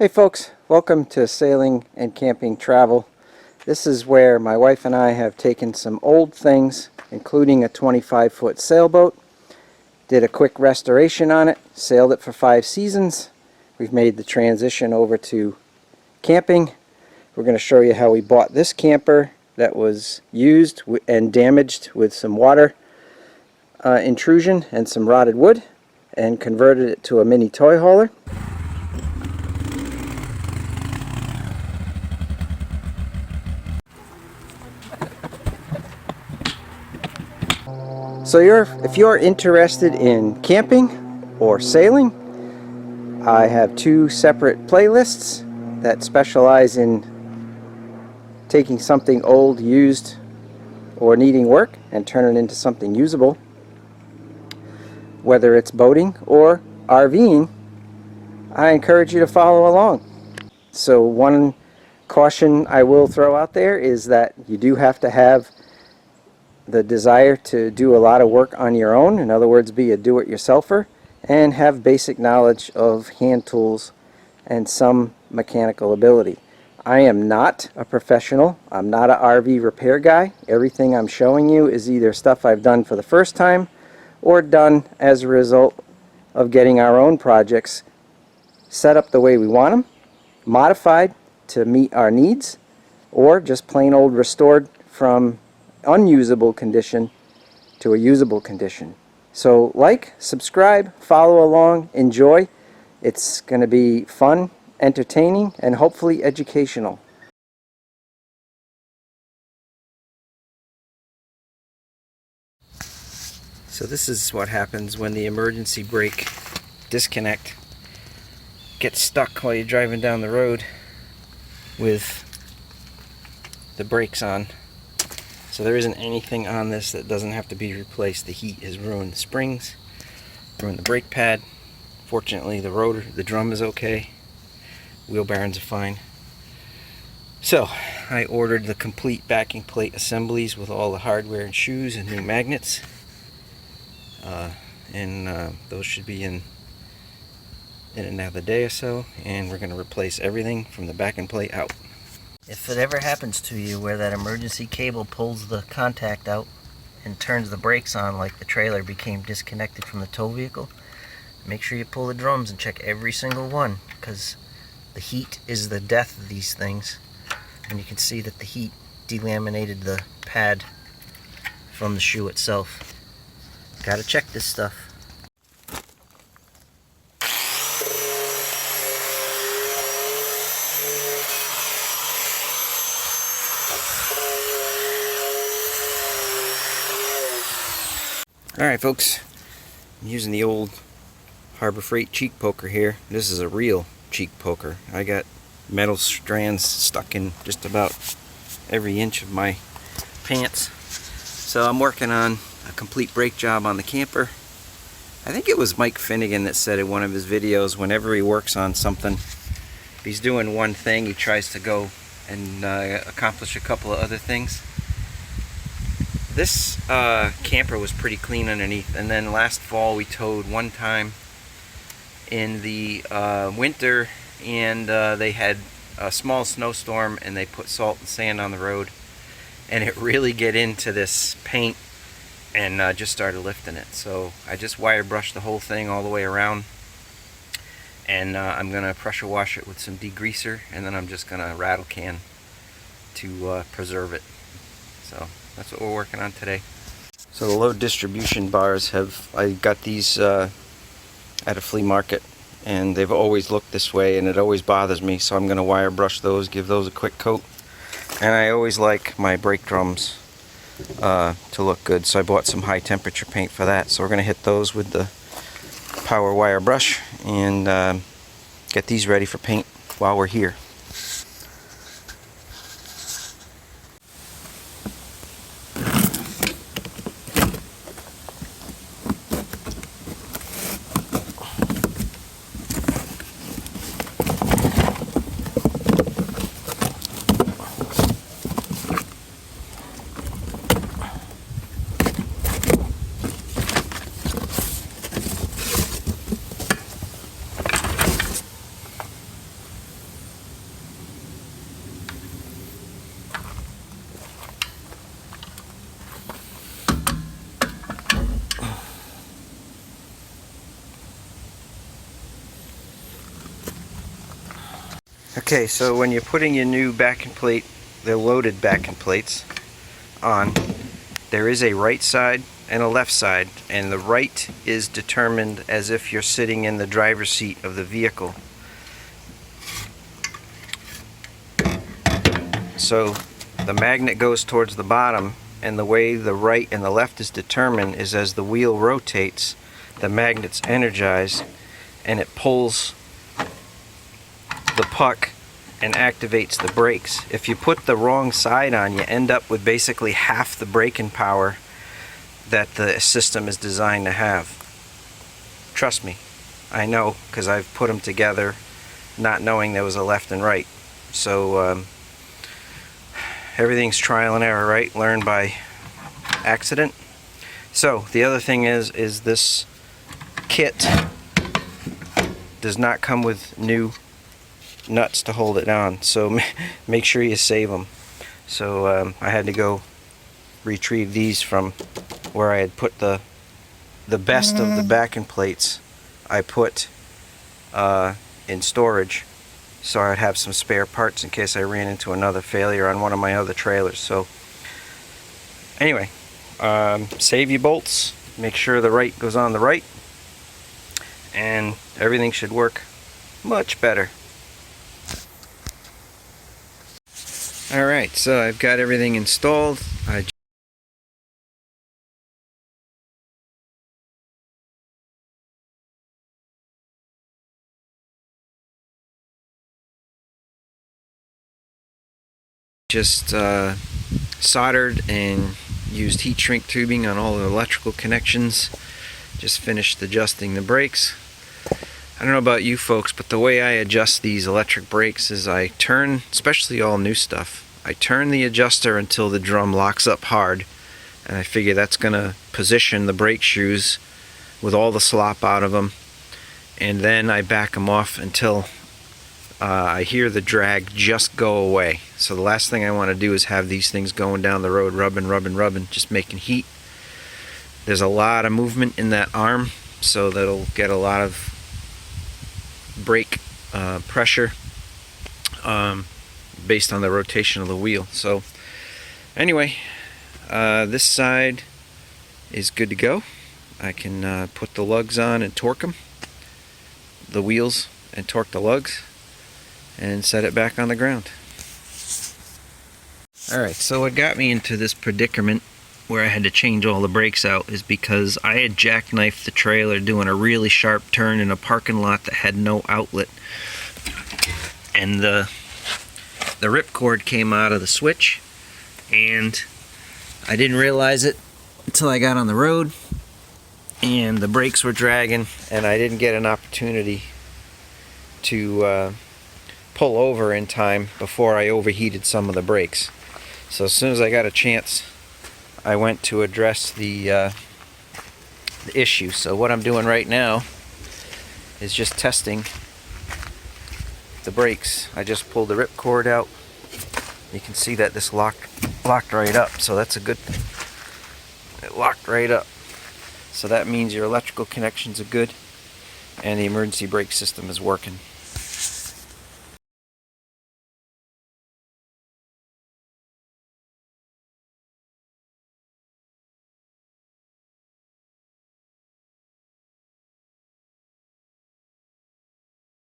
Hey folks, welcome to Sailing and Camping Travel. This is where my wife and I have taken some old things, including a 25-foot sailboat, did a quick restoration on it, sailed it for 5 seasons. We've made the transition over to camping. We're going to show you how we bought this camper that was used and damaged with some water intrusion and some rotted wood, and converted it to a mini toy hauler. So if you're interested in camping or sailing, I have 2 separate playlists that specialize in taking something old, used, or needing work and turn it into something usable. Whether it's boating or RVing, I encourage you to follow along. So one caution I will throw out there is that you do have to have the desire to do a lot of work on your own. In other words, be a do-it-yourselfer and have basic knowledge of hand tools and some mechanical ability. I am not a professional. I'm not an RV repair guy. Everything I'm showing you is either stuff I've done for the first time or done as a result of getting our own projects set up the way we want them, modified to meet our needs, or just plain old restored from unusable condition to a usable condition. So like, subscribe, follow along, enjoy. It's going to be fun, entertaining, and hopefully educational. So this is what happens when the emergency brake disconnect gets stuck while you're driving down the road with the brakes on. So there isn't anything on this that doesn't have to be replaced. The heat has ruined the springs, ruined the brake pad. Fortunately, the rotor, the drum is okay. Wheel bearings are fine. So I ordered the complete backing plate assemblies with all the hardware and shoes and new magnets. Those should be in another day or so, and we're going to replace everything from the backing plate out. If it ever happens to you where that emergency cable pulls the contact out and turns the brakes on, like the trailer became disconnected from the tow vehicle, make sure you pull the drums and check every single one, because the heat is the death of these things. And you can see that the heat delaminated the pad from the shoe itself. Gotta check this stuff. Alright folks, I'm using the old Harbor Freight cheek poker here. This is a real cheek poker. I got metal strands stuck in just about every inch of my pants. So I'm working on a complete brake job on the camper. I think it was Mike Finnegan that said in one of his videos, whenever he works on something, if he's doing one thing, he tries to go and accomplish a couple of other things. This camper was pretty clean underneath, and then last fall we towed one time in the winter, and they had a small snowstorm and they put salt and sand on the road, and it really get into this paint and just started lifting it. So I just wire brushed the whole thing all the way around, and I'm going to pressure wash it with some degreaser, and then I'm just going to rattle can to preserve it. So that's what we're working on today. So the load distribution bars I got these at a flea market, and they've always looked this way, and it always bothers me, so I'm going to wire brush those, give those a quick coat. And I always like my brake drums to look good, so I bought some high temperature paint for that. So we're going to hit those with the power wire brush and get these ready for paint while we're here. Okay, so when you're putting your new backing plate, the loaded backing plates on, there is a right side and a left side, and the right is determined as if you're sitting in the driver's seat of the vehicle. So the magnet goes towards the bottom, and the way the right and the left is determined is as the wheel rotates, the magnet's energized, and it pulls the puck and activates the brakes. If you put the wrong side on, you end up with basically half the braking power that the system is designed to have. Trust me, I know, because I've put them together not knowing there was a left and right. So everything's trial and error, right? Learned by accident. So the other thing is this kit does not come with new nuts to hold it on, so make sure you save them. So I had to go retrieve these from where I had put the best of the backing plates. I put in storage, so I'd have some spare parts in case I ran into another failure on one of my other trailers. So anyway, save your bolts, make sure the right goes on the right, and everything should work much better. Alright, so I've got everything installed. I just soldered and used heat shrink tubing on all the electrical connections. Just finished adjusting the brakes. I don't know about you folks, but the way I adjust these electric brakes is I turn, especially all new stuff, I turn the adjuster until the drum locks up hard, and I figure that's going to position the brake shoes with all the slop out of them, and then I back them off until I hear the drag just go away. So the last thing I want to do is have these things going down the road rubbing, just making heat. There's a lot of movement in that arm, so that'll get a lot of brake pressure based on the rotation of the wheel. So anyway, this side is good to go. I can put the lugs on and torque them, the wheels, and torque the lugs, and set it back on the ground. Alright, so what got me into this predicament where I had to change all the brakes out is because I had jackknifed the trailer doing a really sharp turn in a parking lot that had no outlet, and the ripcord came out of the switch, and I didn't realize it until I got on the road, and the brakes were dragging, and I didn't get an opportunity to pull over in time before I overheated some of the brakes. So as soon as I got a chance, I went to address the issue. So what I'm doing right now is just testing the brakes. I just pulled the ripcord out. You can see that this locked right up, so that's a good thing. It locked right up. So that means your electrical connections are good and the emergency brake system is working.